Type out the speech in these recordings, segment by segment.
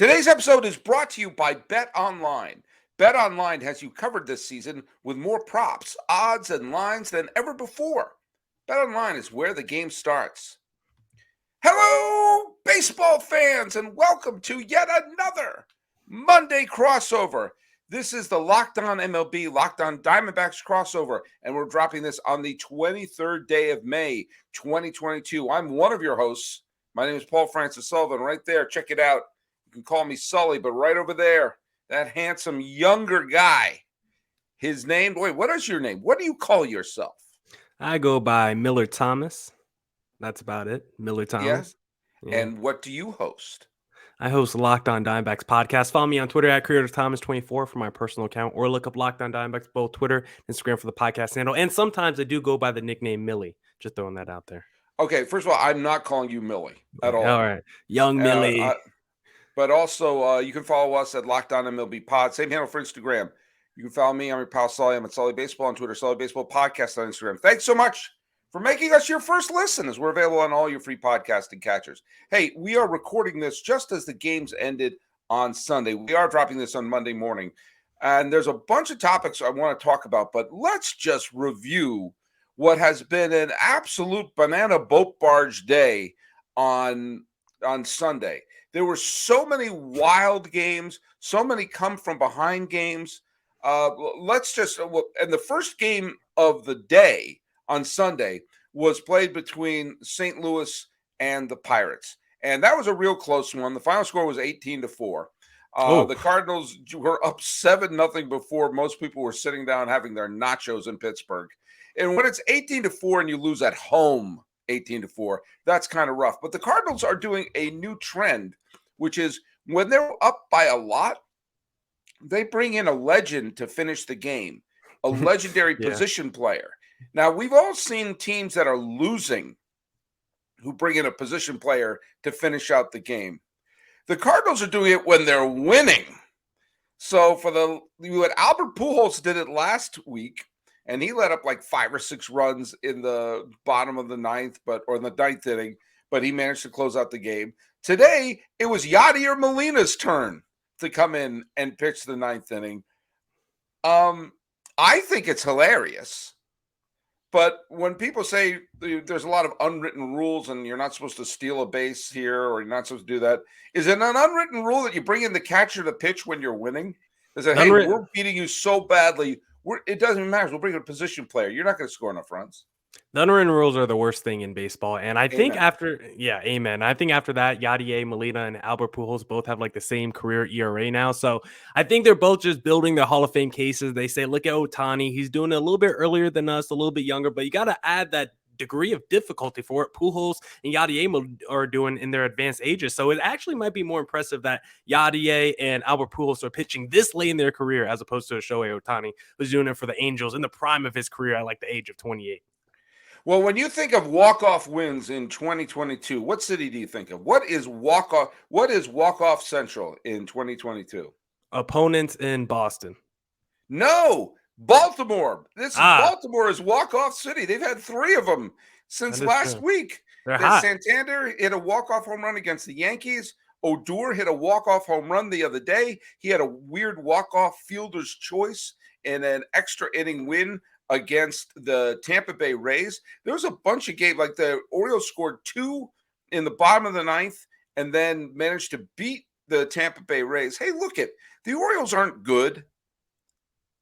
Today's episode is brought to you by Bet Online. Bet Online has you covered this season with more props, odds, and lines than ever before. Bet Online is where the game starts. Hello, baseball fans, and welcome to yet another Monday crossover. This is the Locked On MLB, Locked On Diamondbacks crossover, and we're dropping this on the 23rd day of May, 2022. I'm one of your hosts. My name is Paul Francis Sullivan. Right there, check it out. You can call me Sully, but right over there, that handsome younger guy, his name, wait, what is your name? What do you call yourself? I go by Miller Thomas. That's about it. Miller Thomas. Yeah. And what do you host? I host Locked On Diamondbacks podcast. Follow me on Twitter at CreatorThomas24 for my personal account, or look up Locked On Diamondbacks, both Twitter and Instagram for the podcast handle. And sometimes I do go by the nickname Millie. Just throwing that out there. Okay, first of all, I'm not calling you Millie at all. All right. Young Millie. But also, you can follow us at Locked On MLB Pod. Same handle for Instagram. You can follow me. I'm your pal Sully. I'm at Sully Baseball on Twitter, Sully Baseball Podcast on Instagram. Thanks so much for making us your first listen, as we're available on all your free podcasting catchers. Hey, we are recording this just as the games ended on Sunday. We are dropping this on Monday morning. And there's a bunch of topics I want to talk about, but let's just review what has been an absolute banana boat barge day on Sunday. There were so many wild games, so many come from behind games. And the first game of the day on Sunday was played between St. Louis and the Pirates. And that was a real close one. The final score was 18-4. The Cardinals were up 7-0 before most people were sitting down having their nachos in Pittsburgh. And when it's 18-4 and you lose at home 18-4, that's kind of rough. But the Cardinals are doing a new trend, which is when they're up by a lot, they bring in a legend to finish the game, a legendary position player. Now, we've all seen teams that are losing who bring in a position player to finish out the game. The Cardinals are doing it when they're winning. So Albert Pujols did it last week, and he let up like 5 or 6 runs in the bottom of the ninth, or in the ninth inning, but he managed to close out the game. Today, it was Yadier Molina's turn to come in and pitch the ninth inning. I think it's hilarious. But when people say there's a lot of unwritten rules and you're not supposed to steal a base here or you're not supposed to do that, is it an unwritten rule that you bring in the catcher to pitch when you're winning? Is it, hey, we're beating you so badly, it doesn't even matter. We'll bring in a position player. You're not going to score enough runs. The unwritten rules are the worst thing in baseball. And I think amen. I think after that, Yadier Molina and Albert Pujols both have like the same career ERA now. So I think they're both just building their Hall of Fame cases. They say, look at Ohtani. He's doing it a little bit earlier than us, a little bit younger, but you got to add that degree of difficulty for what Pujols and Yadier are doing in their advanced ages. So it actually might be more impressive that Yadier and Albert Pujols are pitching this late in their career as opposed to Shohei Ohtani, who's doing it for the Angels in the prime of his career at like the age of 28. Well, when you think of walk-off wins in 2022, what city do you think of? What is walk-off central in 2022? Opponents in Boston. No, Baltimore. Baltimore is walk-off city. They've had 3 of them since last week. Santander hit a walk-off home run against the Yankees. Odor hit a walk-off home run the other day. He had a weird walk-off fielder's choice in an extra inning win against the Tampa Bay Rays. There was a bunch of games, like the Orioles scored 2 in the bottom of the ninth and then managed to beat the Tampa Bay Rays. Hey, look it. The Orioles aren't good,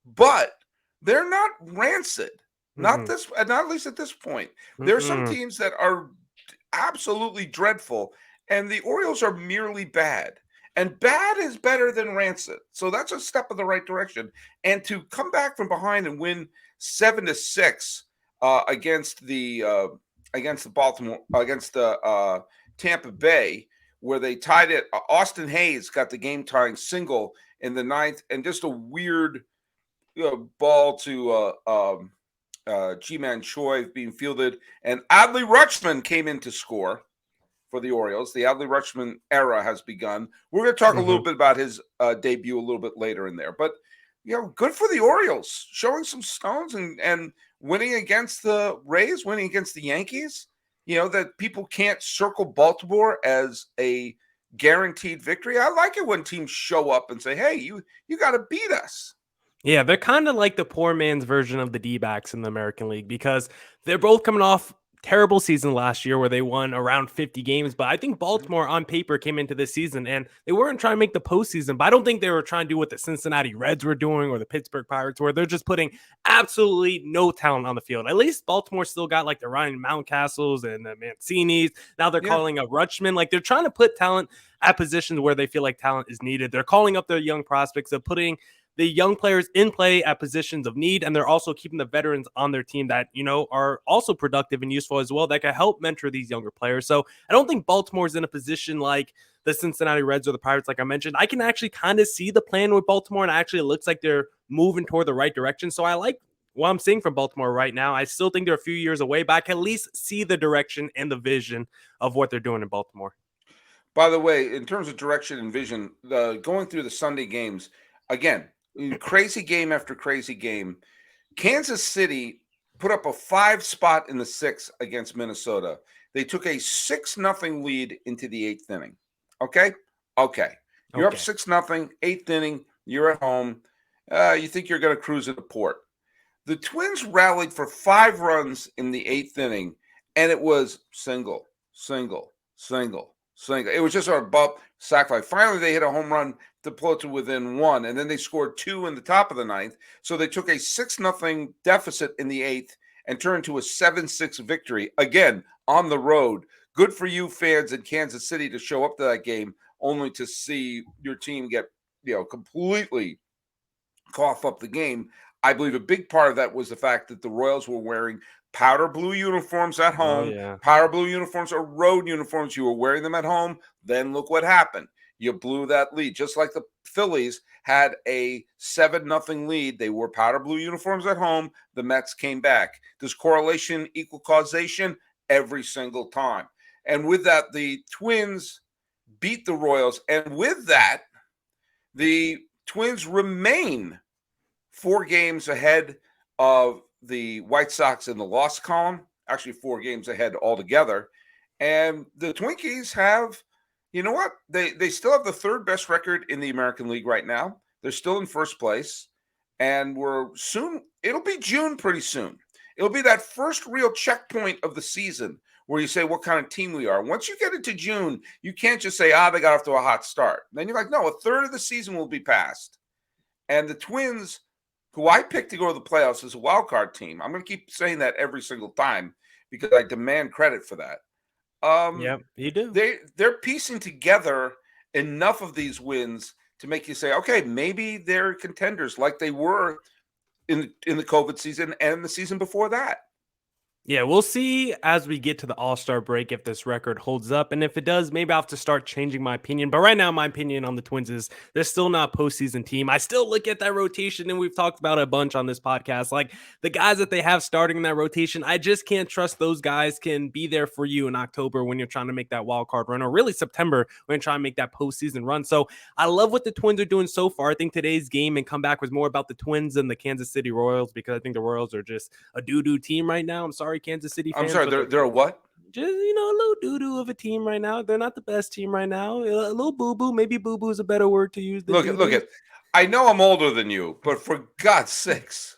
but they're not rancid. Not at least at this point. There are some teams that are absolutely dreadful, and the Orioles are merely bad. And bad is better than rancid. So that's a step in the right direction. And to come back from behind and win 7-6 against the Tampa Bay, where they tied it. Austin Hayes got the game tying single in the ninth, and just a weird ball to G-Man Choi being fielded, and Adley Rutschman came in to score for the Orioles. The Adley Rutschman era has begun. We're going to talk a little bit about his debut a little bit later in there, but good for the Orioles, showing some stones and winning against the Rays, winning against the Yankees. That people can't circle Baltimore as a guaranteed victory. I like it when teams show up and say, hey, you got to beat us. Yeah, they're kind of like the poor man's version of the D-backs in the American League because they're both coming off terrible season last year where they won around 50 games. But I think Baltimore on paper came into this season and they weren't trying to make the postseason. But I don't think they were trying to do what the Cincinnati Reds were doing or the Pittsburgh Pirates, where they're just putting absolutely no talent on the field. At least Baltimore still got like the Ryan Mountcastles and the Mancinis. Now they're calling up Rutschman. Like they're trying to put talent at positions where they feel like talent is needed. They're calling up their young prospects. They're putting the young players in play at positions of need, and they're also keeping the veterans on their team that, are also productive and useful as well, that can help mentor these younger players. So I don't think Baltimore's in a position like the Cincinnati Reds or the Pirates, like I mentioned. I can actually kind of see the plan with Baltimore, and actually it looks like they're moving toward the right direction. So I like what I'm seeing from Baltimore right now. I still think they're a few years away, but I can at least see the direction and the vision of what they're doing in Baltimore. By the way, in terms of direction and vision, going through the Sunday games, again, crazy game after crazy game. Kansas City put up a 5-spot in the 6th against Minnesota. They took a 6-0 lead into the 8th inning. Okay. You're up 6-0, 8th inning. You're at home. You think you're going to cruise into port. The Twins rallied for 5 runs in the 8th inning, and it was single. It was just a bump, sac fly. Finally, they hit a home run to pull it to within 1, and then they scored 2 in the top of the 9th. So they took a 6-0 deficit in the 8th and turned to a 7-6 victory, again, on the road. Good for you fans in Kansas City to show up to that game, only to see your team get, completely cough up the game. I believe a big part of that was the fact that the Royals were wearing powder blue uniforms at home. Powder blue uniforms are road uniforms. You were wearing them at home. Then look what happened. You blew that lead. Just like the Phillies had a 7-0 lead. They wore powder blue uniforms at home. The Mets came back. Does correlation equal causation? Every single time. And with that, the Twins beat the Royals. And with that, the Twins remain 4 games ahead of the White Sox in the loss column, actually 4 games ahead altogether. And the Twinkies have, you know what? They still have the 3rd best record in the American League right now. They're still in 1st place. And it'll be June pretty soon. It'll be that first real checkpoint of the season where you say what kind of team we are. Once you get into June, you can't just say, they got off to a hot start. Then you're like, no, a third of the season will be passed. And the Twins, who I picked to go to the playoffs as a wild card team. I'm going to keep saying that every single time because I demand credit for that. Yeah, you do. They're piecing together enough of these wins to make you say, okay, maybe they're contenders like they were in the COVID season and the season before that. Yeah, we'll see as we get to the All-Star break if this record holds up. And if it does, maybe I'll have to start changing my opinion. But right now, my opinion on the Twins is they're still not a postseason team. I still look at that rotation, and we've talked about it a bunch on this podcast. Like the guys that they have starting in that rotation, I just can't trust those guys can be there for you in October when you're trying to make that wild card run, or really September when you're trying to make that postseason run. So I love what the Twins are doing so far. I think today's game and comeback was more about the Twins than the Kansas City Royals because I think the Royals are just a doo-doo team right now. I'm sorry, Kansas City fans. I'm sorry, they're a what? Just, a little doo-doo of a team right now. They're not the best team right now. A little boo-boo. Maybe boo-boo is a better word to use than look at. I know I'm older than you, but for God's sakes,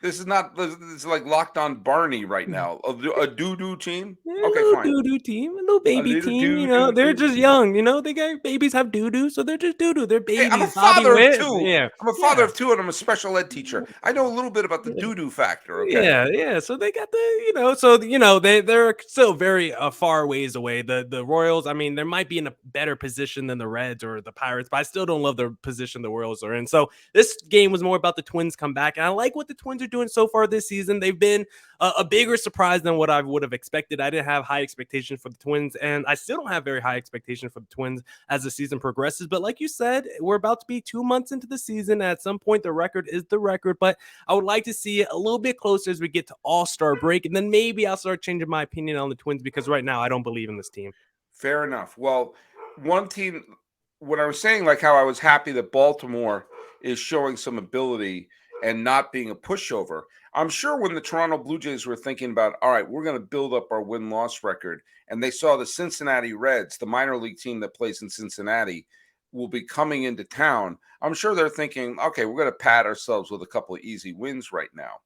this is like Locked On Barney right now. A doo-doo team? Yeah, okay, fine. Doo-doo team, a little baby team. They're just young. They got babies have doo-doo, so they're just doo-doo. They're babies. Hey, I'm a father of 2. Yeah. I'm a father of 2, and I'm a special ed teacher. I know a little bit about the doo-doo factor. Okay. Yeah. So they got they're still very far ways away. The Royals, I mean, they might be in a better position than the Reds or the Pirates, but I still don't love the position the Royals are in. So this game was more about the Twins come back, and I like what the Twins are doing so far this season. They've been a bigger surprise than what I would have expected. I didn't have high expectations for the Twins, and I still don't have very high expectations for the Twins as the season progresses. But like you said, we're about to be 2 months into the season. At some point, the record is the record, but I would like to see it a little bit closer as we get to All-Star break, and then maybe I'll start changing my opinion on the Twins because right now I don't believe in this team. Fair enough. Well, one team, when I was saying like how I was happy that Baltimore is showing some ability and not being a pushover. I'm sure when the Toronto Blue Jays were thinking about, all right, we're going to build up our win-loss record, and they saw the Cincinnati Reds, the minor league team that plays in Cincinnati, will be coming into town. I'm sure they're thinking, okay, we're going to pat ourselves with a couple of easy wins right now.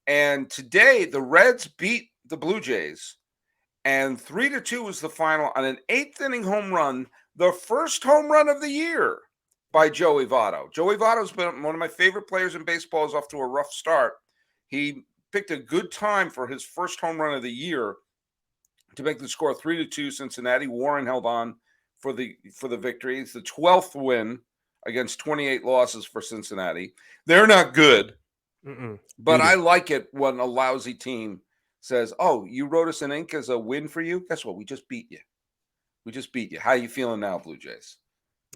And today, the Reds beat the Blue Jays, and 3-2 was the final on an 8th-inning home run, the first home run of the year by Joey Votto. Joey Votto's been one of my favorite players in baseball. Is off to a rough start. He picked a good time for his first home run of the year to make the score 3-2 Cincinnati. Warren held on for the victory. It's the 12th win against 28 losses for Cincinnati. They're not good, but I like it when a lousy team says, oh, you wrote us in ink as a win for you? Guess what? We just beat you. How are you feeling now, Blue Jays?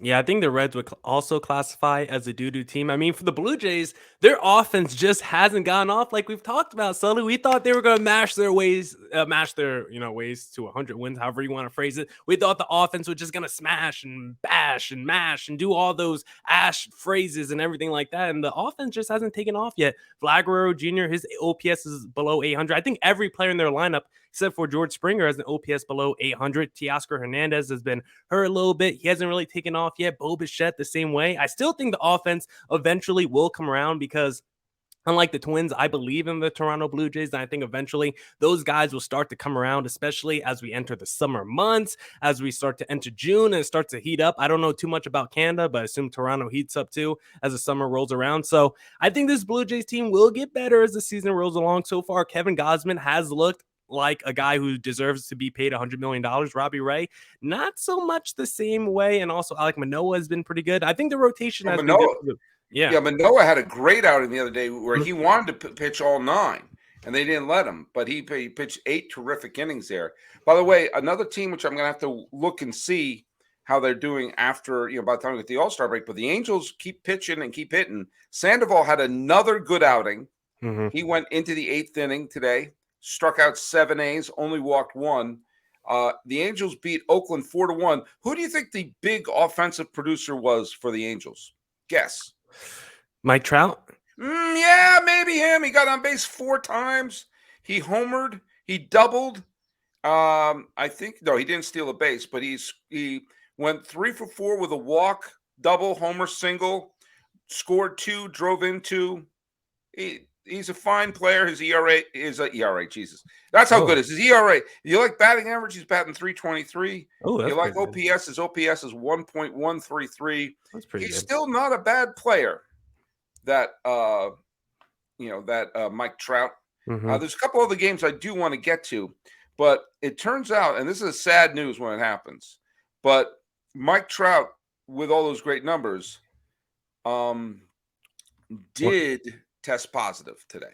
Yeah, I think the Reds would also classify as a doo-doo team. I mean, for the Blue Jays, their offense just hasn't gone off like we've talked about, Sully. We thought they were going to mash their ways to 100 wins, however you want to phrase it. We thought the offense was just going to smash and bash and mash and do all those ash phrases and everything like that. And the offense just hasn't taken off yet. Vlad Guerrero Jr., his OPS is below 800. I think every player in their lineup, except for George Springer, has an OPS below 800. Teoscar Hernandez has been hurt a little bit. He hasn't really taken off yet. Bo Bichette the same way. I still think the offense eventually will come around because unlike the Twins, I believe in the Toronto Blue Jays, and I think eventually those guys will start to come around, especially as we enter the summer months, as we start to enter June and it starts to heat up. I don't know too much about Canada, but I assume Toronto heats up too as the summer rolls around. So I think this Blue Jays team will get better as the season rolls along. So far, Kevin Gausman has looked like a guy who deserves to be paid $100 million. Robbie Ray, not so much the same way. And also Alek Manoah has been pretty good. I think the rotation has been good. Yeah, Manoah had a great outing the other day where he wanted to pitch all 9, and they didn't let him. But he pitched 8 terrific innings there. By the way, another team which I'm going to have to look and see how they're doing after, by the time we get the All-Star break. But the Angels keep pitching and keep hitting. Sandoval had another good outing. He went into the 8th inning today, struck out 7 A's, only walked 1. The Angels beat Oakland 4-1. Who do you think the big offensive producer was for the Angels? Guess. Mike Trout? Yeah, maybe him. He got on base 4 times. He homered. He doubled. I think no, he didn't steal a base, but he went 3 for 4 with a walk, double, homer, single, scored 2, drove in 2. He's a fine player. His ERA is a ERA. Jesus, that's how good is his ERA. You like batting average? He's batting .323. You like OPS? His OPS is 1.133. That's pretty good. He's still not a bad player. That Mike Trout. There's a couple other games I do want to get to, but it turns out, and this is sad news when it happens, but Mike Trout, with all those great numbers, did test positive today.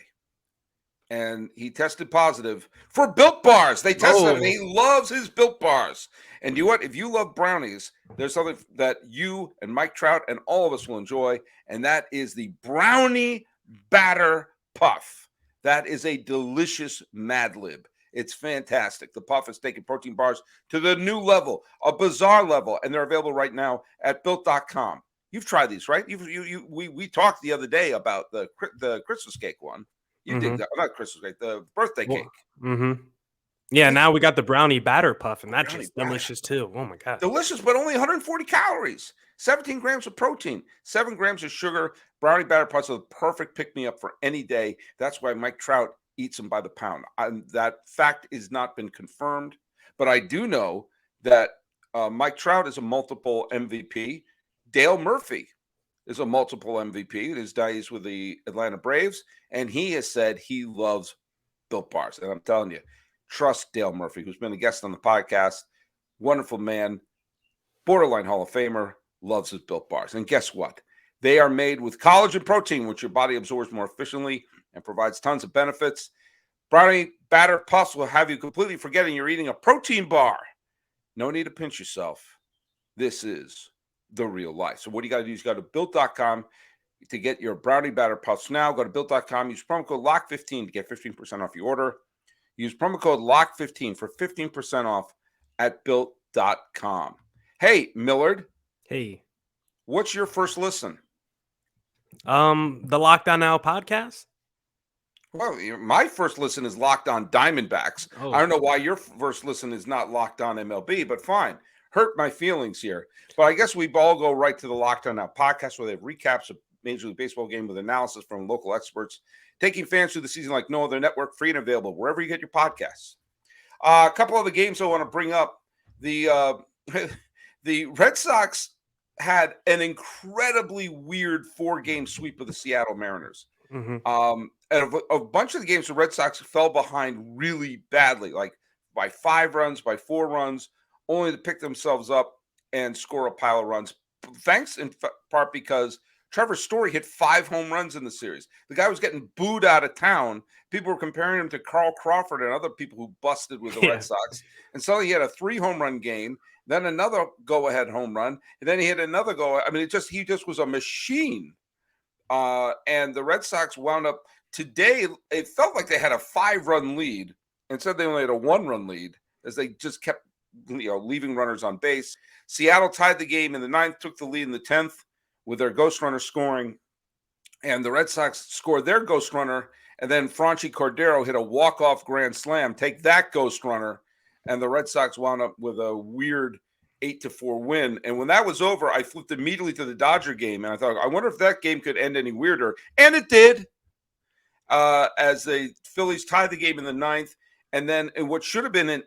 And he tested positive for Built Bars. They tested him, and he loves his Built Bars. And you know what? If you love brownies, there's something that you and Mike Trout and all of us will enjoy, and that is the Brownie Batter Puff. That is a delicious Mad Lib. It's fantastic. The Puff is taking protein bars to the new level, a bizarre level, and they're available right now at Built.com. You've tried these, right? We talked the other day about the Christmas cake one. You did that, not Christmas cake, the birthday cake. Yeah, now we got the Brownie Batter Puff, and that's just delicious too. Oh my God. Delicious, but only 140 calories, 17 grams of protein, 7 grams of sugar. Brownie Batter Puffs are the perfect pick-me-up for any day. That's why Mike Trout eats them by the pound. That fact has not been confirmed, but I do know that Mike Trout is a multiple MVP. Dale Murphy is a multiple MVP. His days with the Atlanta Braves, and he has said he loves Built Bars. And I'm telling you, trust Dale Murphy, who's been a guest on the podcast. Wonderful man, borderline Hall of Famer, loves his Built Bars. And guess what? They are made with collagen protein, which your body absorbs more efficiently and provides tons of benefits. Brownie Batter Puffs will have you completely forgetting you're eating a protein bar. No need to pinch yourself. This is the real life. So what you got to do is go to Built.com to get your Brownie Batter Puffs now. Go to Built.com. Use promo code LOCK15 to get 15% off your order. Use promo code LOCK15 for 15% off at Built.com. Hey, Millard. Hey. What's your first listen? The Lockdown Now podcast. Well, my first listen is Locked On Diamondbacks. I Oh, don't know why your first listen is not Locked On MLB, but fine. Hurt my feelings here. But I guess we all go right to the Locked On Now podcast, where they have recaps of Major League Baseball game with analysis from local experts, taking fans through the season like no other network, free and available wherever you get your podcasts. A couple of the games I want to bring up. The the Red Sox had an incredibly weird 4-game sweep of the Seattle Mariners. mm-hmm. And a bunch of the games, the Red Sox fell behind really badly, like by 5 runs, by 4 runs, only to pick themselves up and score a pile of runs. Thanks in part because Trevor Story hit 5 home runs in the series. The guy was getting booed out of town. People were comparing him to Carl Crawford and other people who busted with the Red Sox. And so he had a 3 home run game, then another go-ahead home run, and then he had another go. I mean, he just was a machine. And the Red Sox wound up today. It felt like they had a 5-run lead. Instead, they only had a 1-run lead as they just kept, leaving runners on base. Seattle tied the game in the 9th, took the lead in the 10th with their ghost runner scoring. And the Red Sox scored their ghost runner. And then Franchi Cordero hit a walk-off grand slam. Take that, ghost runner. And the Red Sox wound up with a weird 8-4 win. And when that was over, I flipped immediately to the Dodger game. And I thought, I wonder if that game could end any weirder. And it did. As the Phillies tied the game in the 9th. And then in what should have been a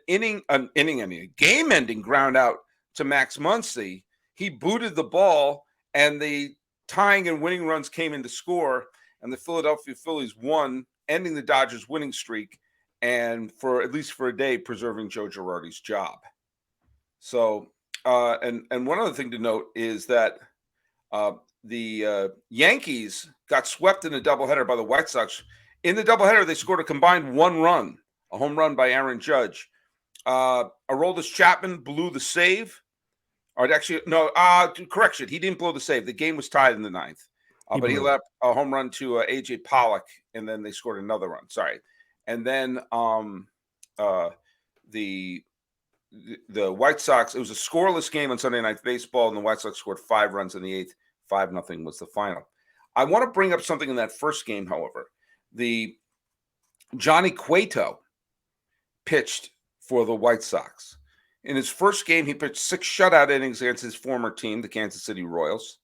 game-ending ground out to Max Muncy, he booted the ball, and the tying and winning runs came in to score. And the Philadelphia Phillies won, ending the Dodgers' winning streak, and for at least for a day, preserving Joe Girardi's job. So, and one other thing to note is that the Yankees got swept in a doubleheader by the White Sox. In the doubleheader, they scored a combined 1 run, a home run by Aaron Judge. Aroldis Chapman blew the save. Or actually, no, correction. He didn't blow the save. The game was tied in the 9th. But he let a home run to A.J. Pollock, and then they scored another run. Sorry. And then the White Sox, it was a scoreless game on Sunday Night Baseball, and the White Sox scored 5 runs in the 8th. 5-0 was the final. I want to bring up something in that first game, however. The Johnny Cueto pitched for the White Sox. In his first game, he pitched 6 shutout innings against his former team, the Kansas City Royals.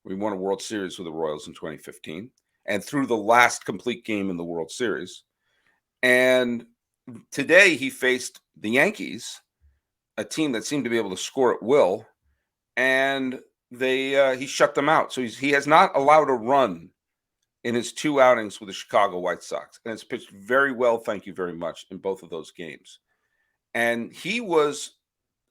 We won a World Series with the Royals in 2015, and through the last complete game in the World Series. And today he faced the Yankees, a team that seemed to be able to score at will, and he shut them out. So he has not allowed a run in his 2 outings with the Chicago White Sox, and has pitched very well, thank you very much, in both of those games. And he was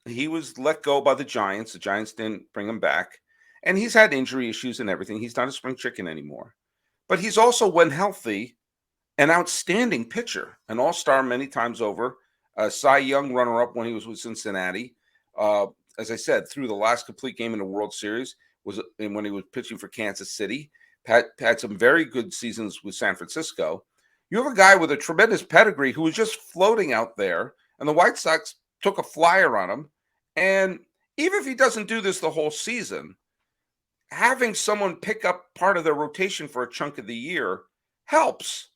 let go by the Giants. The Giants didn't bring him back. And he's had injury issues and everything. He's not a spring chicken anymore. But he's also, when healthy, an outstanding pitcher, an all-star many times over, a Cy Young runner-up when he was with Cincinnati. As I said, through the last complete game in the World Series, and when he was pitching for Kansas City, had some very good seasons with San Francisco. You have a guy with a tremendous pedigree who was just floating out there, and the White Sox took a flyer on him. And even if he doesn't do this the whole season, having someone pick up part of their rotation for a chunk of the year helps.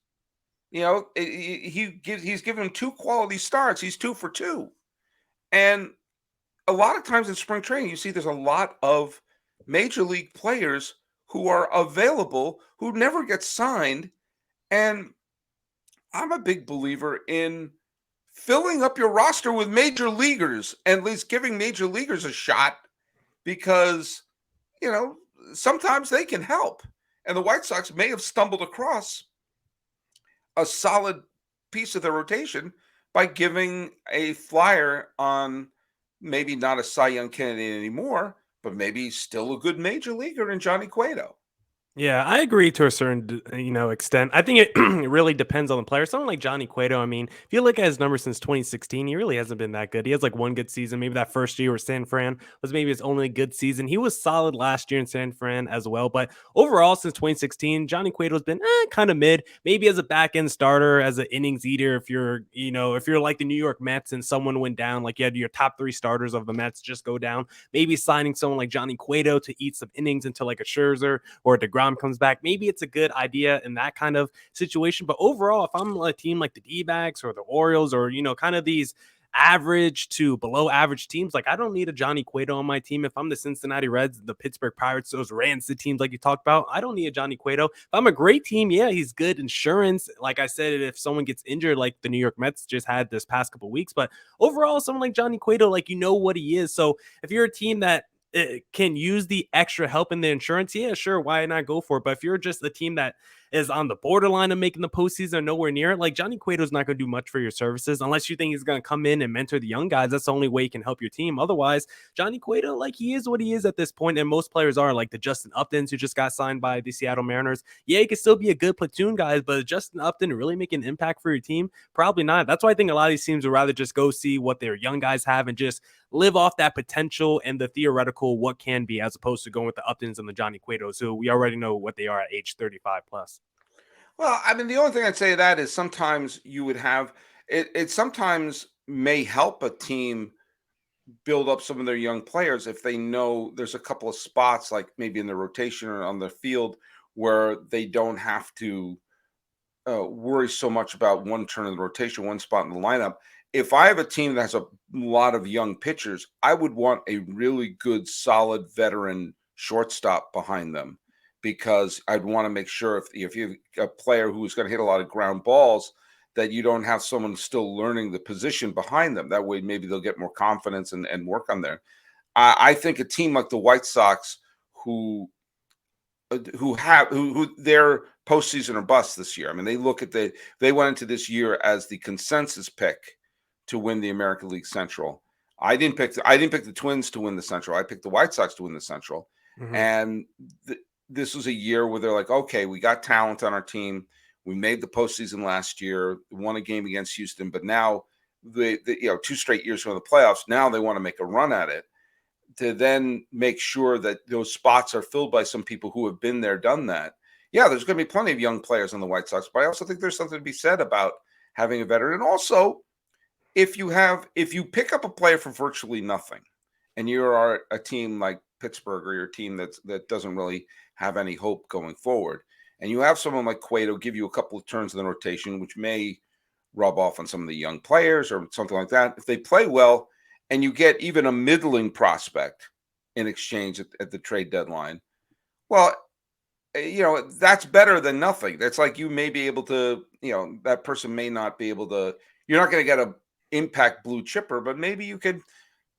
He's given him 2 quality starts. He's 2 for 2. And a lot of times in spring training, you see there's a lot of major league players who are available who never get signed. And I'm a big believer in filling up your roster with major leaguers, and at least giving major leaguers a shot, because, sometimes they can help. And the White Sox may have stumbled across a solid piece of their rotation by giving a flyer on maybe not a Cy Young candidate anymore, but maybe still a good major leaguer in Johnny Cueto. Yeah, I agree to a certain, extent. I think it really depends on the player. Someone like Johnny Cueto, I mean, if you look at his numbers since 2016, he really hasn't been that good. He has like 1 good season. Maybe that first year where San Fran was maybe his only good season. He was solid last year in San Fran as well. But overall, since 2016, Johnny Cueto has been kind of mid. Maybe as a back end starter, as an innings eater, if you're like the New York Mets and someone went down, like you had your top 3 starters of the Mets just go down, maybe signing someone like Johnny Cueto to eat some innings into like a Scherzer or a DeGrom DeGrom comes back, maybe it's a good idea in that kind of situation. But overall, if I'm a team like the D-backs or the Orioles or, kind of these average to below average teams, like I don't need a Johnny Cueto on my team. If I'm the Cincinnati Reds, the Pittsburgh Pirates, those Rancid teams like you talked about, I don't need a Johnny Cueto. If I'm a great team, yeah, he's good insurance. Like I said, if someone gets injured, like the New York Mets just had this past couple weeks, but overall, someone like Johnny Cueto, like what he is. So if you're a team that can use the extra help in the insurance, yeah, sure, why not go for it? But if you're just a team that is on the borderline of making the postseason or nowhere near it, like Johnny Cueto's not going to do much for your services unless you think he's going to come in and mentor the young guys. That's the only way he can help your team. Otherwise, Johnny Cueto, like he is what he is at this point, and most players are, like the Justin Uptons who just got signed by the Seattle Mariners. Yeah, he could still be a good platoon guy, but Justin Upton really make an impact for your team? Probably not. That's why I think a lot of these teams would rather just go see what their young guys have and just live off that potential and the theoretical what can be, as opposed to going with the Uptons and the Johnny Cuetos, who we already know what they are at age 35 plus. Well, I mean, the only thing I'd say to that is sometimes you would have it sometimes may help a team build up some of their young players if they know there's a couple of spots, like maybe in the rotation or on the field, where they don't have to worry so much about one turn in the rotation, one spot in the lineup. If I have a team that has a lot of young pitchers, I would want a really good, solid veteran shortstop behind them, because I'd want to make sure if you have a player who's going to hit a lot of ground balls, that you don't have someone still learning the position behind them. That way, maybe they'll get more confidence and work on there. I think a team like the White Sox, who their postseason or bust this year. I mean, they went into this year as the consensus pick to win the American League Central. I didn't pick the Twins to win the Central. I picked the White Sox to win the Central. Mm-hmm. And this was a year where they're like, okay, we got talent on our team. We made the postseason last year, won a game against Houston, but now the 2 straight years from the playoffs. Now they want to make a run at it, to then make sure that those spots are filled by some people who have been there, done that. Yeah, there's going to be plenty of young players on the White Sox, but I also think there's something to be said about having a veteran. And also, if you pick up a player for virtually nothing, and you are a team like Pittsburgh, or your team that doesn't really have any hope going forward, and you have someone like Cueto give you a couple of turns in the rotation, which may rub off on some of the young players or something like that. If they play well, and you get even a middling prospect in exchange at the trade deadline, well, that's better than nothing. That's like you may be able to, that person may not be able to, you're not going to get a impact blue chipper, but maybe you could,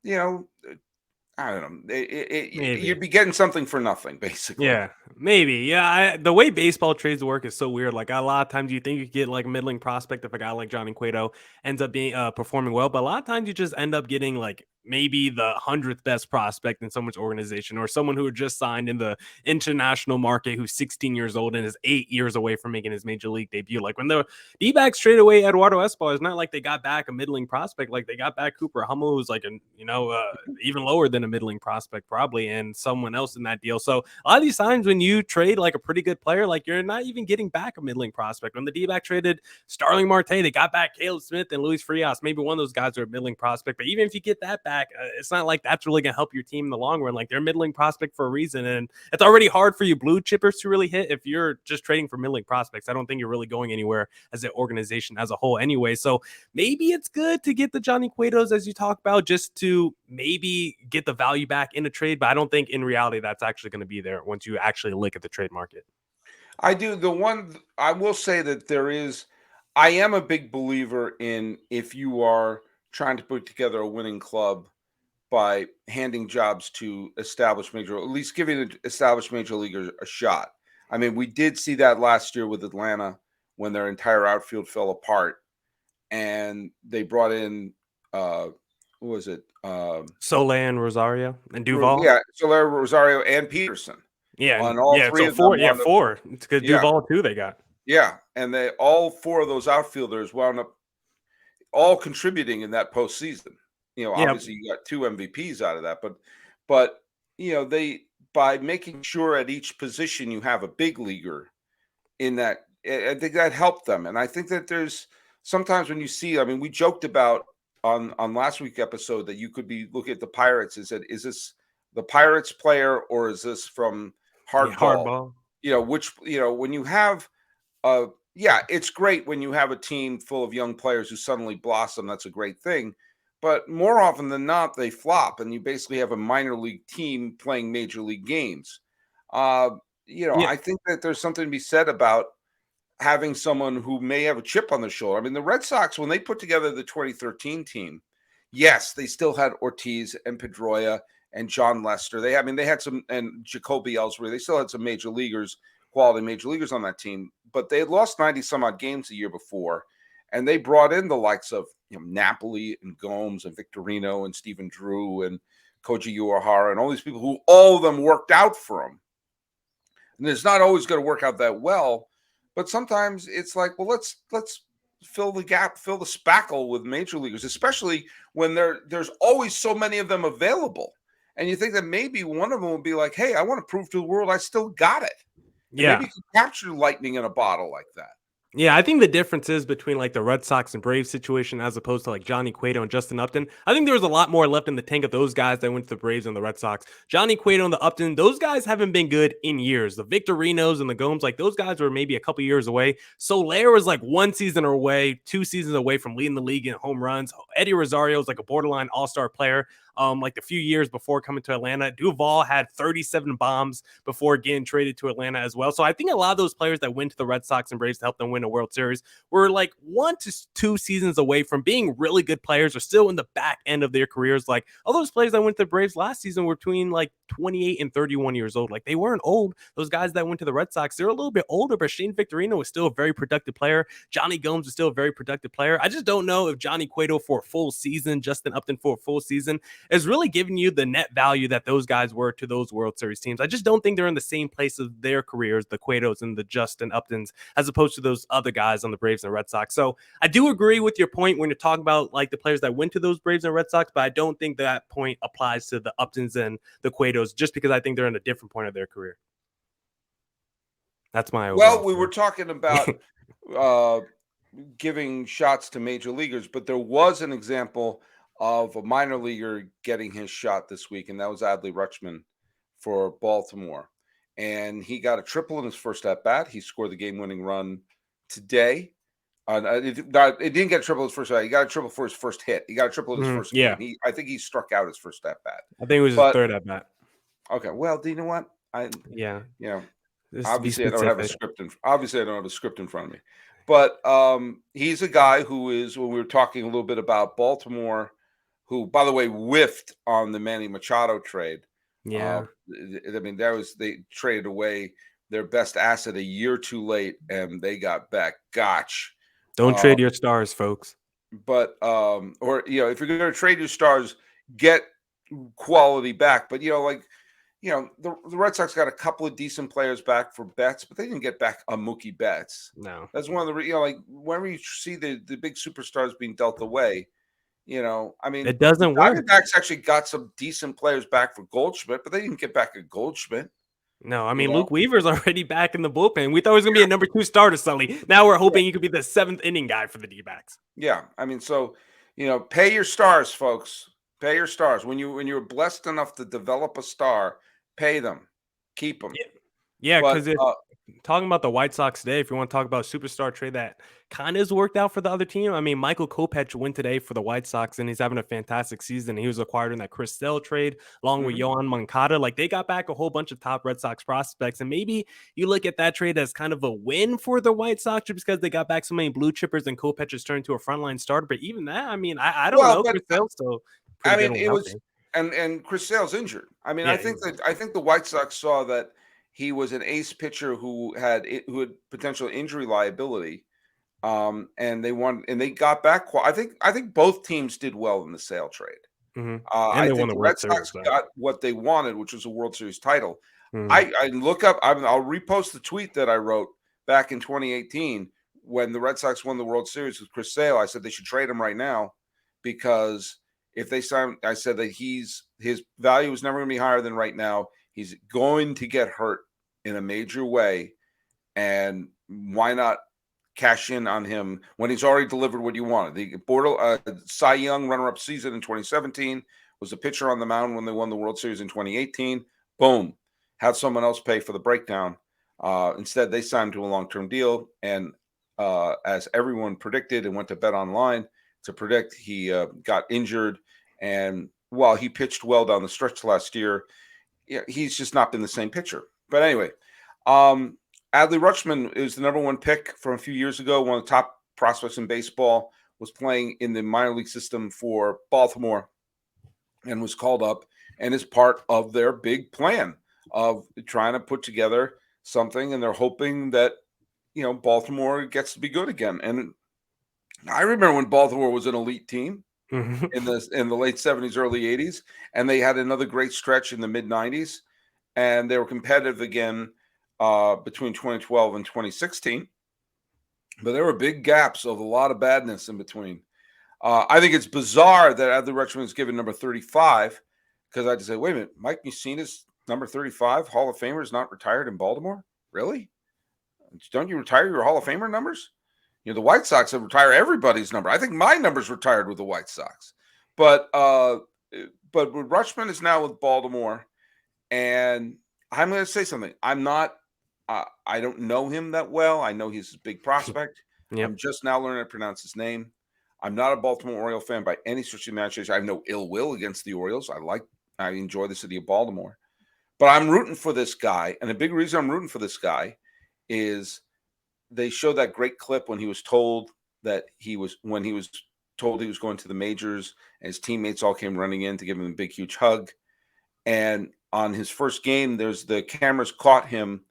I don't know. You'd be getting something for nothing, basically. Yeah, maybe. Yeah, the way baseball trades work is so weird. Like a lot of times you think you get like a middling prospect if a guy like Johnny Cueto ends up being performing well, but a lot of times you just end up getting like maybe the 100th best prospect in someone's organization, or someone who just signed in the international market who's 16 years old and is 8 years away from making his major league debut. Like when the D-backs traded away Eduardo Escobar, it's not like they got back a middling prospect. Like they got back Cooper Hummel, who's like even lower than a middling prospect probably, and someone else in that deal. So a lot of these times when you trade like a pretty good player, like you're not even getting back a middling prospect. When the D-back traded Starling Marte, they got back Caleb Smith and Luis Frias. Maybe one of those guys are a middling prospect, but even if you get that back, it's not like that's really going to help your team in the long run. Like they're middling prospect for a reason, and it's already hard for you blue chippers to really hit if you're just trading for middling prospects. I don't think you're really going anywhere as an organization as a whole anyway. So maybe it's good to get the Johnny Cuetos, as you talk about, just to maybe get the value back in a trade, but I don't think in reality that's actually going to be there once you actually look at the trade market. I do. I will say that I am a big believer in, if you are trying to put together a winning club, by handing jobs to established at least giving the established major leaguers a shot. I mean, we did see that last year with Atlanta when their entire outfield fell apart, and they brought in who was it? Soler and Rosario and Duvall. Yeah, Soler, Rosario, and Peterson. Yeah, on all three so of four. them. Yeah, four. It's good. Duvall too. They got. Yeah, and all 4 of those outfielders wound up all contributing in that postseason. Obviously you got 2 MVPs out of that, but they, by making sure at each position you have a big leaguer in that, I think that helped them. And I think that there's sometimes when you see, I mean, we joked about on last week's episode that you could be looking at the Pirates and said, is this the Pirates player or is this from Hardball? when you have it's great when you have a team full of young players who suddenly blossom. That's a great thing. But more often than not, they flop, and you basically have a minor league team playing major league games. Uh, Yeah. I think that there's something to be said about having someone who may have a chip on their shoulder. I mean, the Red Sox, when they put together the 2013 team, yes, they still had Ortiz and Pedroia and John Lester. They had some, and Jacoby Ellsbury. They still had some quality major leaguers on that team, but they had lost 90 some odd games the year before. And they brought in the likes of Napoli and Gomes and Victorino and Stephen Drew and Koji Uehara and all these people who all of them worked out for them. And it's not always going to work out that well, but sometimes it's like, well, let's fill the gap, fill the spackle with major leaguers, especially when there's always so many of them available. And you think that maybe one of them will be like, hey, I want to prove to the world I still got it. And maybe you can capture lightning in a bottle like that. Yeah, I think the difference is between like the Red Sox and Braves situation as opposed to like Johnny Cueto and Justin Upton. I think there was a lot more left in the tank of those guys that went to the Braves and the Red Sox. Johnny Cueto and the Upton, those guys haven't been good in years. The Victorinos and the Gomes, like those guys were maybe a couple years away. Soler was like 1 season away, 2 seasons away from leading the league in home runs. Eddie Rosario is like a borderline all-star player. Like a few years before coming to Atlanta. Duvall had 37 bombs before getting traded to Atlanta as well. So I think a lot of those players that went to the Red Sox and Braves to help them win a World Series were like 1 to 2 seasons away from being really good players or still in the back end of their careers. Like all those players that went to the Braves last season were between like 28 and 31 years old. Like they weren't old. Those guys that went to the Red Sox, they're a little bit older, but Shane Victorino was still a very productive player. Johnny Gomes was still a very productive player. I just don't know if Johnny Cueto for a full season, Justin Upton for a full season is really giving you the net value that those guys were to those World Series teams. I just don't think they're in the same place of their careers, the Cuetos and the Justin Uptons, as opposed to those other guys on the Braves and Red Sox. So I do agree with your point when you're talking about like the players that went to those Braves and Red Sox, but I don't think that point applies to the Uptons and the Cuetos just because I think they're in a different point of their career. That's my Well, we were talking about giving shots to major leaguers, but there was an example of a minor leaguer getting his shot this week, and that was Adley Rutschman for Baltimore. And he got a triple in his first at bat. He scored the game-winning run today. It didn't get a triple his first at bat. He got a triple for his first hit. He got a triple in his first game. I think he struck out his first at bat. I think it was his third at bat. Okay. Well, do you know what? Obviously I don't have a script in front of me. But he's a guy who is, when we were talking a little bit about Baltimore, who, by the way, whiffed on the Manny Machado trade. Yeah. They traded away their best asset a year too late, and they got back Gotch. Don't trade your stars, folks. But if you're going to trade your stars, get quality back. But the Red Sox got a couple of decent players back for Betts, but they didn't get back a Mookie Betts. No, that's one of the whenever you see the big superstars being dealt away, it doesn't work. Diamondbacks actually got some decent players back for Goldschmidt, but they didn't get back a Goldschmidt. No, Luke Weaver's already back in the bullpen. We thought he was going to be a number 2 starter, Sully. Now we're hoping he could be the 7th inning guy for the D-backs. Yeah, pay your stars, folks. Pay your stars. When you're blessed enough to develop a star, pay them, keep them. Yeah, because talking about the White Sox today, if you want to talk about a superstar trade that kind of has worked out for the other team, Michael Kopech went today for the White Sox, and he's having a fantastic season. He was acquired in that Chris Sale trade, along with Yohan Moncada. Like, they got back a whole bunch of top Red Sox prospects, and maybe you look at that trade as kind of a win for the White Sox just because they got back so many blue chippers, and Kopech has turned to a frontline starter. But even that, I don't know. Chris Sale's still it was, and Chris Sale's injured. I think the White Sox saw that he was an ace pitcher who had potential injury liability, and they got back. I think both teams did well in the Sale trade. I think the Red Sox got what they wanted, which was a World Series title. I look up. I'll repost the tweet that I wrote back in 2018 when the Red Sox won the World Series with Chris Sale. I said they should trade him right now because if they sign, I said that his value is never going to be higher than right now. He's going to get hurt in a major way, and why not cash in on him when he's already delivered what you wanted? The Cy Young runner-up season in 2017 was a pitcher on the mound when they won the World Series in 2018. Boom, have someone else pay for the breakdown. Instead, they signed to a long-term deal, and as everyone predicted and went to bet online to predict, he got injured. And while he pitched well down the stretch last year, he's just not been the same pitcher. But anyway, Adley Rutschman is the number one pick from a few years ago, one of the top prospects in baseball, was playing in the minor league system for Baltimore and was called up and is part of their big plan of trying to put together something. And they're hoping that, Baltimore gets to be good again. And I remember when Baltimore was an elite team in the late 70s, early 80s, and they had another great stretch in the mid 90s, and they were competitive again between 2012 and 2016. But there were big gaps of a lot of badness in between. I think it's bizarre that Adley Rutschman is given number 35, because I just say, wait a minute, Mike Mussina's number 35, Hall of Famer, is not retired in Baltimore? Really? Don't you retire your Hall of Famer numbers? The White Sox have retired everybody's number. I think my number's retired with the White Sox. But Rutschman is now with Baltimore, and I'm going to say something. I'm not. I don't know him that well. I know he's a big prospect. Yep. I'm just now learning to pronounce his name. I'm not a Baltimore Oriole fan by any stretch of the imagination. I have no ill will against the Orioles. I enjoy the city of Baltimore, but I'm rooting for this guy, and a big reason I'm rooting for this guy is they showed that great clip when he was told he was going to the majors, and his teammates all came running in to give him a big, huge hug. And on his first game, the cameras caught him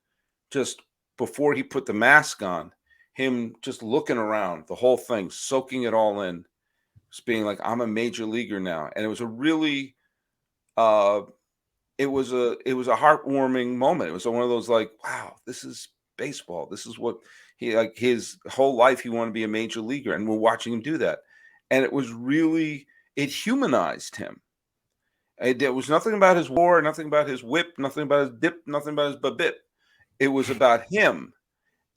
just before he put the mask on, him just looking around, the whole thing, soaking it all in, just being like, I'm a major leaguer now. And it was a really, it was a heartwarming moment. It was one of those like, wow, this is baseball. This is what his whole life he wanted to be a major leaguer, and we're watching him do that. And it was really, it humanized him. It was nothing about his war, nothing about his whip, nothing about his dip, nothing about his babip. It was about him.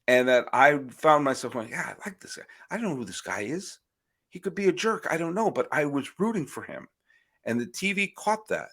And that I found myself going, yeah, I like this guy. I don't know who this guy is. He could be a jerk. I don't know, but I was rooting for him. And the TV caught that.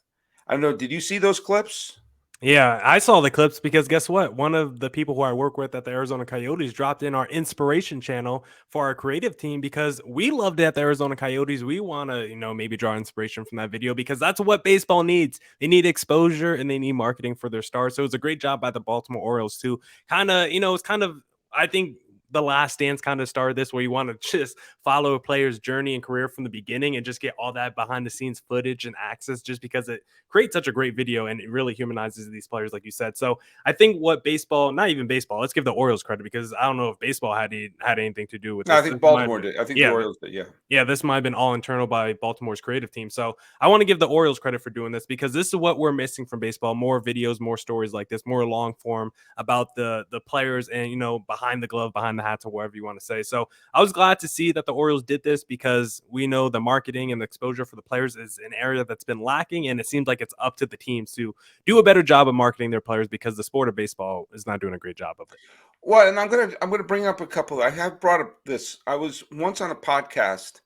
I don't know. Did you see those clips? Yeah, I saw the clips because guess what? One of the people who I work with at the Arizona Coyotes dropped in our inspiration channel for our creative team because we loved it at the Arizona Coyotes. We want to, maybe draw inspiration from that video because that's what baseball needs. They need exposure and they need marketing for their stars. So it was a great job by the Baltimore Orioles to kind of, it's kind of, I think, the Last Dance kind of started this, where you want to just follow a player's journey and career from the beginning and just get all that behind the scenes footage and access, just because it creates such a great video and it really humanizes these players, like you said. So I think what baseball, not even baseball, let's give the Orioles credit, because I don't know if baseball had anything to do with this. I think Baltimore did. I think the Orioles did. Yeah, this might have been all internal by Baltimore's creative team. So I want to give the Orioles credit for doing this, because this is what we're missing from baseball: more videos, more stories like this, more long form about the players and behind the glove, behind the hats, or whatever you want to say. So I was glad to see that the Orioles did this, because we know the marketing and the exposure for the players is an area that's been lacking, and it seems like it's up to the teams to do a better job of marketing their players, because the sport of baseball is not doing a great job of it. Well, and I'm gonna bring up a couple. I have brought up this. I was once on a podcast,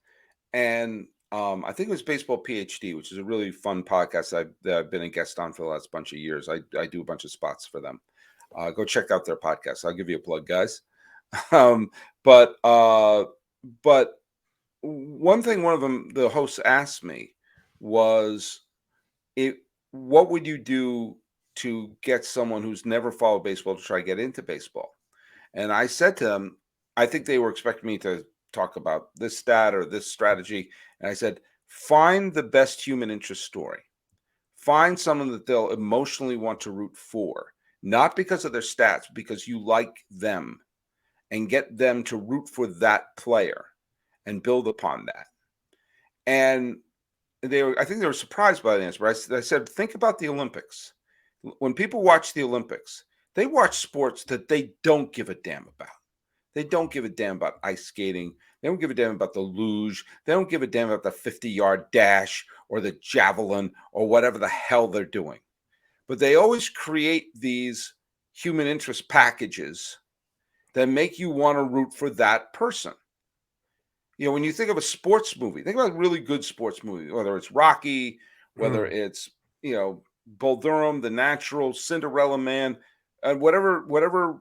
and I think it was Baseball PhD, which is a really fun podcast that I've been a guest on for the last bunch of years. I do a bunch of spots for them. Go check out their podcast. I'll give you a plug, guys. But one thing one of them, the hosts, asked me was, what would you do to get someone who's never followed baseball to try to get into baseball? And I said to them, I think they were expecting me to talk about this stat or this strategy. And I said, find the best human interest story. Find someone that they'll emotionally want to root for, not because of their stats, because you like them, and get them to root for that player and build upon that. And I think they were surprised by the answer. I said, think about the Olympics. When people watch the Olympics, they watch sports that they don't give a damn about. They don't give a damn about ice skating. They don't give a damn about the luge. They don't give a damn about the 50-yard dash or the javelin or whatever the hell they're doing. But they always create these human interest packages that make you want to root for that person. When you think of a sports movie, think about a really good sports movie, whether it's Rocky, whether it's, Bull Durham, The Natural, Cinderella Man, and whatever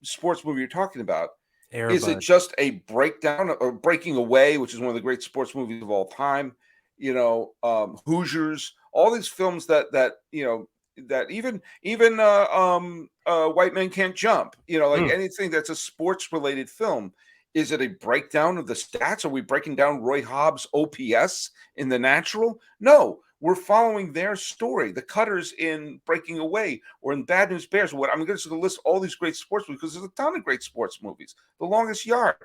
sports movie you're talking about, is it Airbud. just a breakdown or Breaking Away, which is one of the great sports movies of all time? Hoosiers, all these films that that even White Men Can't Jump, like Mm. anything that's a sports related film. Is it a breakdown of the stats? Are we breaking down Roy Hobbs' OPS in The Natural? No, we're following their story. The Cutters in Breaking Away or in Bad News Bears. What I'm going to list all these great sports movies because there's a ton of great sports movies. The Longest Yard.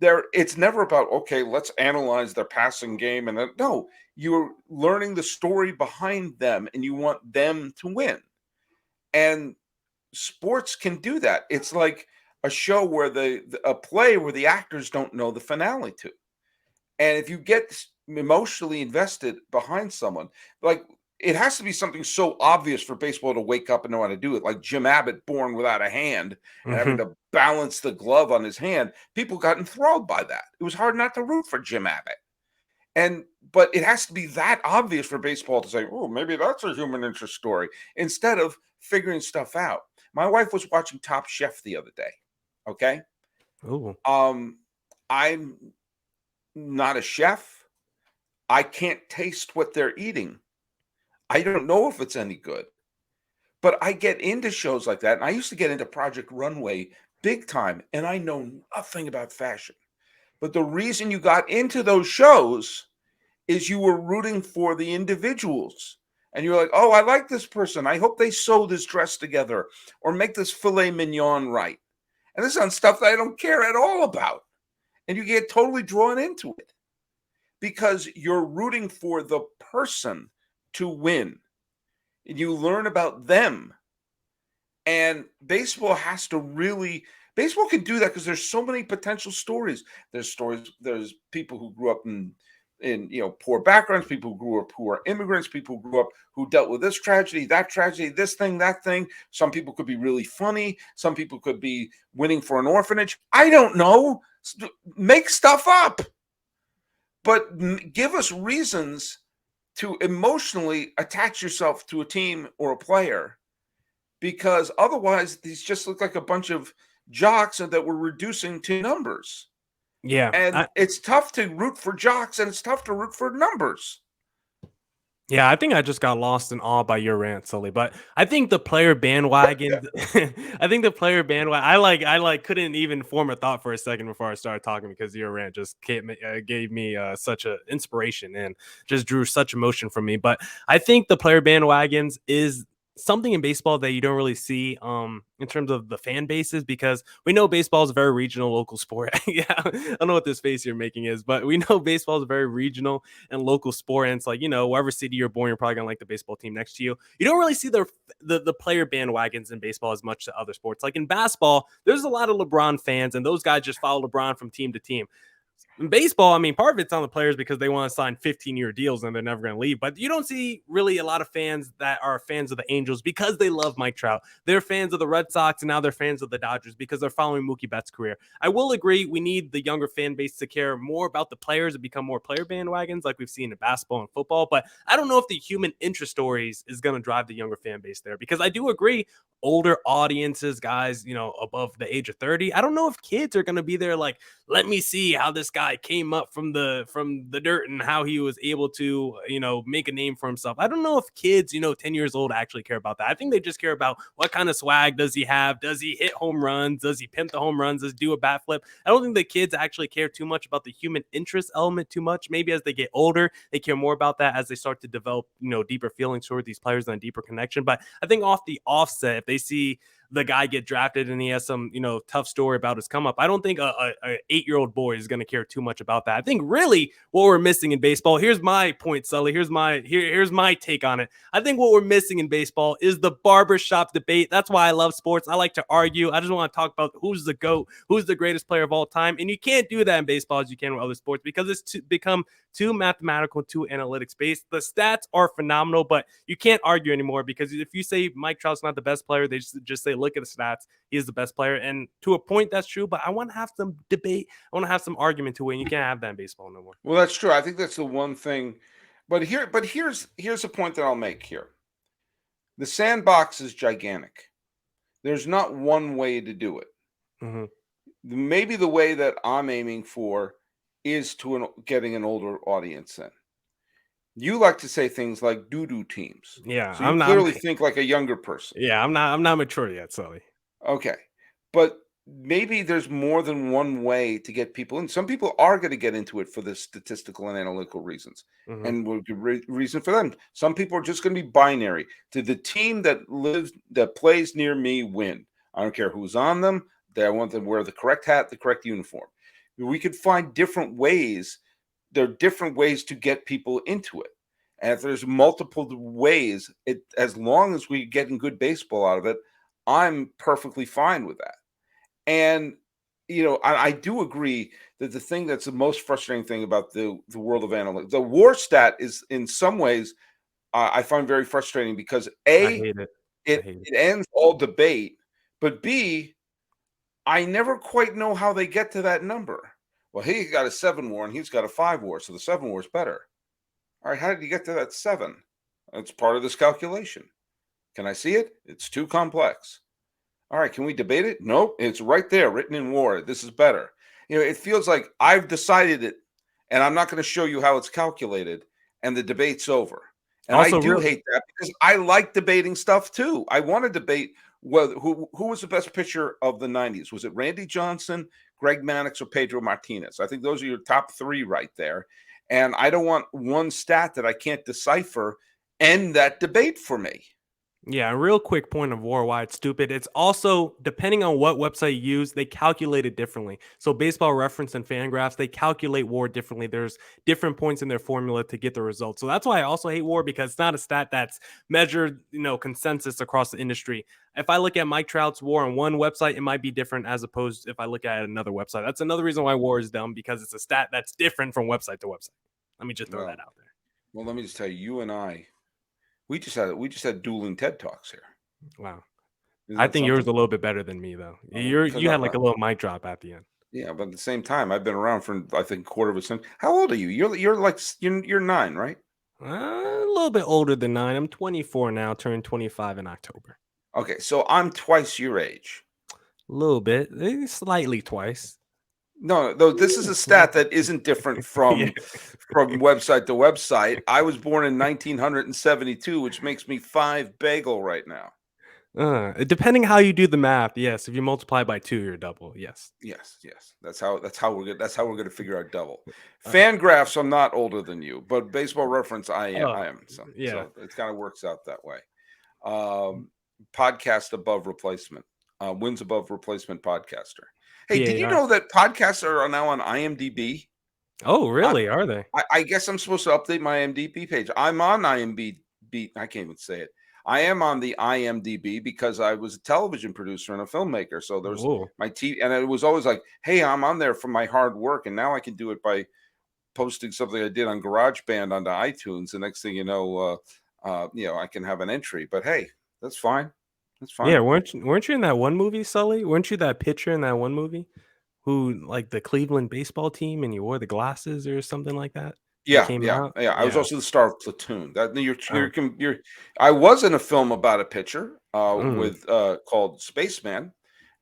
It's never about, okay, let's analyze their passing game, and then no, you're learning the story behind them and you want them to win. And sports can do that. It's like a show where a play where the actors don't know the finale to. And if you get emotionally invested behind someone, like it has to be something so obvious for baseball to wake up and know how to do it, like Jim Abbott born without a hand and having Mhm. to balance the glove on his hand. People got enthralled by that. It was hard not to root for Jim Abbott. But it has to be that obvious for baseball to say, oh, maybe that's a human interest story, instead of figuring stuff out. My wife was watching Top Chef the other day. Okay. Ooh. I'm not a chef. I can't taste what they're eating. I don't know if it's any good. But I get into shows like that. And I used to get into Project Runway big time, and I know nothing about fashion. But the reason you got into those shows is you were rooting for the individuals. And you're like, oh, I like this person. I hope they sew this dress together or make this filet mignon right. And this is on stuff that I don't care at all about. And you get totally drawn into it because you're rooting for the person to win. And you learn about them. And baseball can do that because there's so many potential stories. There's people who grew up in poor backgrounds, people who grew up who are immigrants, people who grew up who dealt with this tragedy, that tragedy, this thing, that thing. Some people could be really funny, some people could be winning for an orphanage. I don't know. Make stuff up, but give us reasons to emotionally attach yourself to a team or a player, because otherwise these just look like a bunch of jocks that we're reducing to numbers. Yeah. And it's tough to root for jocks and it's tough to root for numbers. Yeah, I think I just got lost in awe by your rant, Sully. But I think the player bandwagon, I think the player bandwagon, I couldn't even form a thought for a second before I started talking because your rant just gave me such a inspiration and just drew such emotion from me. But I think the player bandwagons is something in baseball that you don't really see in terms of the fan bases, because we know baseball is a very regional local sport. Yeah, I don't know what this face you're making is, but we know baseball is a very regional and local sport. And it's like, wherever city you're born, you're probably gonna like the baseball team next to you. You don't really see the player bandwagons in baseball as much to other sports. Like in basketball, there's a lot of LeBron fans, and those guys just follow LeBron from team to team. In baseball, I mean, part of it's on the players because they want to sign 15-year deals and they're never going to leave. But you don't see really a lot of fans that are fans of the Angels because they love Mike Trout. They're fans of the Red Sox, and now they're fans of the Dodgers because they're following Mookie Betts' career. I will agree we need the younger fan base to care more about the players and become more player bandwagons like we've seen in basketball and football. But I don't know if the human interest stories is going to drive the younger fan base there, because I do agree older audiences, guys, above the age of 30. I don't know if kids are going to be there like, let me see how this guy came up from the dirt and how he was able to, make a name for himself. I don't know if kids, 10 years old actually care about that. I think they just care about what kind of swag does he have? Does he hit home runs? Does he pimp the home runs? Does he do a bat flip? I don't think the kids actually care too much about the human interest element too much. Maybe as they get older, they care more about that as they start to develop, deeper feelings toward these players and a deeper connection. But I think off the offset, if they see the guy get drafted and he has some, tough story about his come up, I don't think a 8-year-old boy is going to care too much about that. I think really what we're missing in baseball, here's my point, Sully. Here's my take on it. I think what we're missing in baseball is the barbershop debate. That's why I love sports. I like to argue. I just want to talk about who's the GOAT, who's the greatest player of all time. And you can't do that in baseball as you can with other sports because it's become too mathematical, too analytics based. The stats are phenomenal, but you can't argue anymore because if you say Mike Trout's not the best player, they just say, look at the stats. He is the best player. And to a point, that's true, but I want to have some debate. I want to have some argument to it. And you can't have that in baseball no more. Well, that's true. I think that's the one thing. But here's a point that I'll make here. The sandbox is gigantic. There's not one way to do it. Mhm. Maybe the way that I'm aiming for is getting an older audience in. You like to say things like doo-doo teams. Yeah, So you I'm clearly think like a younger person. yeah, I'm not mature yet, Sully. Okay. But maybe there's more than one way to get people in. Some people are going to get into it for the statistical and analytical reasons. Mhm. And will give reason for them. Some people are just going to be binary. To the team that plays near me win. I don't care who's on them. I want them to wear the correct hat, the correct uniform. We could find different ways. There are different ways to get people into it. And if there's multiple ways, as long as we're getting good baseball out of it, I'm perfectly fine with that. And I do agree that the thing that's the most frustrating thing about the world of analytics, the WAR stat is in some ways I find very frustrating because I A, hate it. I it hate it. it ends all debate, but B, I never quite know how they get to that number. Well, he got a 7 WAR and he's got a 5 WAR, so the 7 WAR is better. All right, how did you get to that 7? It's part of this calculation. Can I see it? It's too complex. All right, can we debate it? Nope, it's right there, written in war. This is better. It feels like I've decided it, and I'm not going to show you how it's calculated, and the debate's over. And I Also, do real hate that because I like debating stuff too. I want to debate who was the best pitcher of the '90s. Was it Randy Johnson, Greg Maddux, or Pedro Martinez? I think those are your top three right there. And I don't want one stat that I can't decipher end that debate for me. Yeah, a real quick point of war why it's stupid. It's also depending on what website you use, they calculate it differently. So baseball reference and Fangraphs, they calculate war differently. There's different points in their formula to get the result. So that's why I also hate war because it's not a stat that's measured, consensus across the industry. If I look at Mike Trout's war on one website, it might be different as opposed if I look at another website. That's another reason why war is dumb because it's a stat that's different from website to website. Let me just throw Well, that out there. well, let me just tell you, you and I, we just had dueling TED Talks here. Wow. Isn't I that think yours something? is a little bit better than me though. Because You had like a little mic drop at the end. yeah, but at the same time, I've been around for I think quarter of a century. How old are you? You're like you're 9, right? A little bit older than 9. I'm 24 now, turned 25 in October. Okay, so I'm twice your age. A little bit, slightly twice. No, though this is a stat that isn't different Yeah. from website to website. I was born in 1972, which makes me 5 bagel right now. Depending how you do the math, yes. If you multiply by 2, you're double. Yes. Yes, yes. That's how we're gonna figure out double. Uh, Fangraphs, I'm not older than you, but baseball reference, I am. oh, I am. So yeah. so it kind of works out that way. Podcast above replacement, wins above replacement podcaster. Hey, did you PAR. know that podcasts are now on IMDb? Oh, I, really? Are they? I guess I'm supposed to update my IMDb page. I'm on IMDb. I can't even say it. I am on the IMDb because I was a television producer and a filmmaker. So there's Oh, my TV, and it was always like, hey, I'm on there for my hard work, and now I can do it by posting something I did on GarageBand onto iTunes. The next thing I can have an entry. But hey, that's fine. That's yeah. fine. Weren't you in that one movie, Sully? Weren't you that pitcher in that one movie who like the Cleveland baseball team and you wore the glasses or something like that? That Yeah, came yeah, out. yeah. I was Yeah. also the star of Platoon. That Oh. you're. I was in a film about a pitcher Mm. with called Spaceman,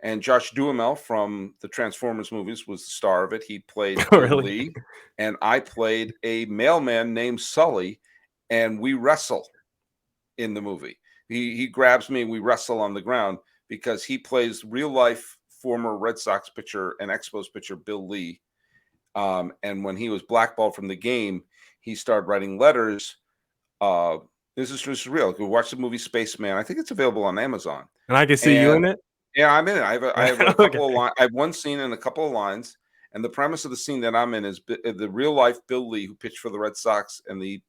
and Josh Duhamel from the Transformers movies was the star of it. He played Oh, Bill really? Lee, and I played a mailman named Sully, and we wrestle in the movie. He grabs me, and we wrestle on the ground because he plays real life former Red Sox pitcher and Expos pitcher Bill Lee. And when he was blackballed from the game, he started writing letters. Uh, this is just real. Go watch the movie Spaceman. I think it's available on Amazon. And I can see you And in it? yeah, I'm in it. I have a Okay. couple of lines. I have one scene and a couple of lines. And the premise of the scene that I'm in is the real life Bill Lee, who pitched for the Red Sox and the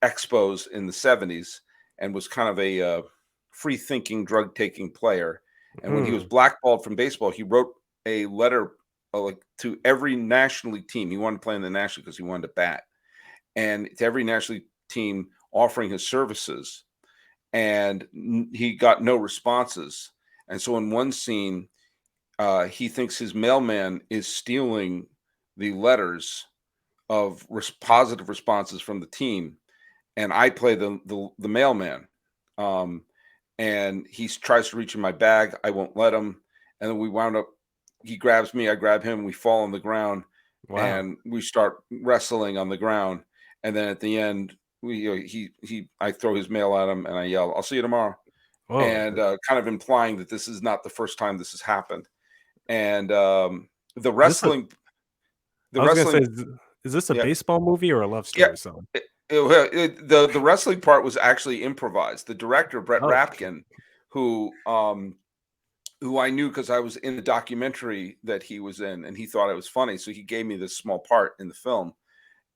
Expos in the '70s, and was kind of a free thinking, drug taking player. And when he was Mm. blackballed from baseball, he wrote a letter like to every National League team. He wanted to play in the National because he wanted to bat, and to every National League team offering his services. And he got no responses. And so in one scene, he thinks his mailman is stealing the letters of positive responses from the team, and I play the mailman. Um, and he tries to reach in my bag. I won't let him. And then we wound up, he grabs me, I grab him, we fall on the ground, Wow. and we start wrestling on the ground. And then at the end, I throw his mail at him and I yell, "I'll see you tomorrow." Whoa. And kind of implying that this is not the first time this has happened. And the Is this a, wrestling, the I was gonna say, wrestling, is this a yeah, baseball movie or a love yeah. story? So, The wrestling part was actually improvised. The director, Brett oh, Rapkin, who I knew because I was in the documentary that he was in, and he thought it was funny, so he gave me this small part in the film.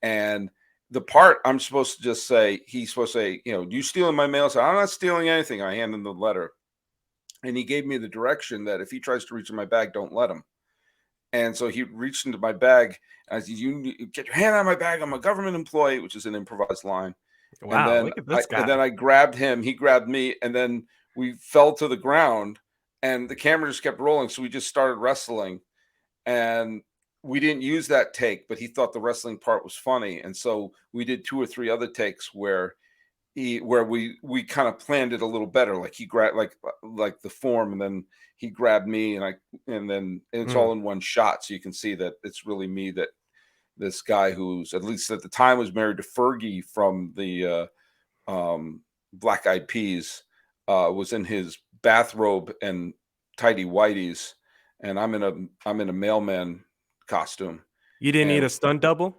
And the part I'm supposed to just say, he's supposed to say, "You stealing my mail?" So I'm not stealing anything. I hand him the letter, and he gave me the direction that if he tries to reach in my bag, don't let him. And so he reached into my bag, and I said, "You get your hand out of my bag. I'm a government employee," which is an improvised line. And wow. then Look at I this and guy. then I grabbed him, he grabbed me, and then we fell to the ground, and the camera just kept rolling, so we just started wrestling, and we didn't use that take, but he thought the wrestling part was funny, and so we did 2 or 3 other takes where we kind of planned it a little better, like he grabbed like the form, and then he grabbed me, and it's Mm. all in one shot, so you can see that it's really me, that this guy who's at least at the time was married to Fergie from the Black Eyed Peas, was in his bathrobe and tidy whities, and I'm in a mailman costume. You didn't need And a stunt double?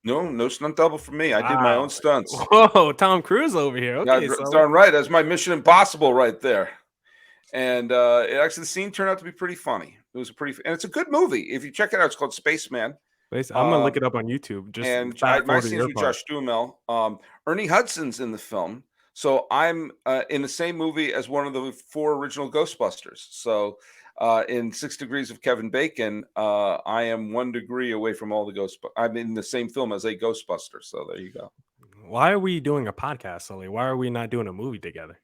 no stunt double for me. I did my own Wow. stunts. Whoa, Tom Cruise over here. Yeah, Okay, so darn right. That's my Mission Impossible right there. And the scene turned out to be pretty funny. It was and it's a good movie. If you check it out, it's called Spaceman. I'm gonna look Um, it up on YouTube. Just and fast my forward to scenes your with part. Josh Duhamel. Ernie Hudson's in the film, so I'm in the same movie as one of the 4 original Ghostbusters. So in 6 Degrees of Kevin Bacon, I am 1 degree away from all the I'm in the same film as a Ghostbuster. So there you go. Why are we doing a podcast, Sully? Why are we not doing a movie together?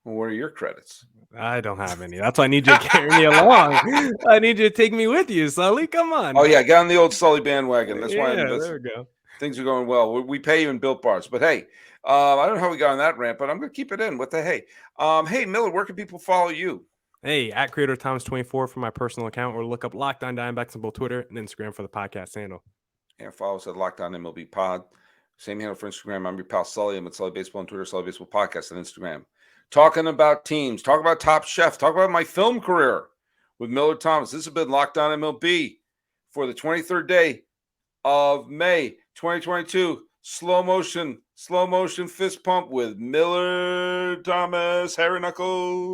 Well, what are your credits? I don't have any. That's why I need you to carry me along. I need you to take me with you, Sully. Come on Oh now. yeah, get on the old Sully bandwagon. That's why Yeah, there we go. things are going well. We pay you in Built Bars, but hey, I don't know how we got on that rant, but I'm going to keep it in. What the hey? Hey Miller, where can people follow you? Hey, at Creator Times 24 for my personal account, or look up Locked On Diamondbacks on both Twitter and Instagram for the podcast handle. And follow us at Locked On MLB Pod. Same handle for Instagram. I'm your pal Sully. I'm at Sully Baseball on Twitter, Sully Baseball Podcast on Instagram. Talking about teams, talk about Top Chef, talk about my film career with Miller Thomas. This has been Locked On MLB for the 23rd day of May 2022. Slow motion fist pump with Miller Thomas, Harry Knuckles.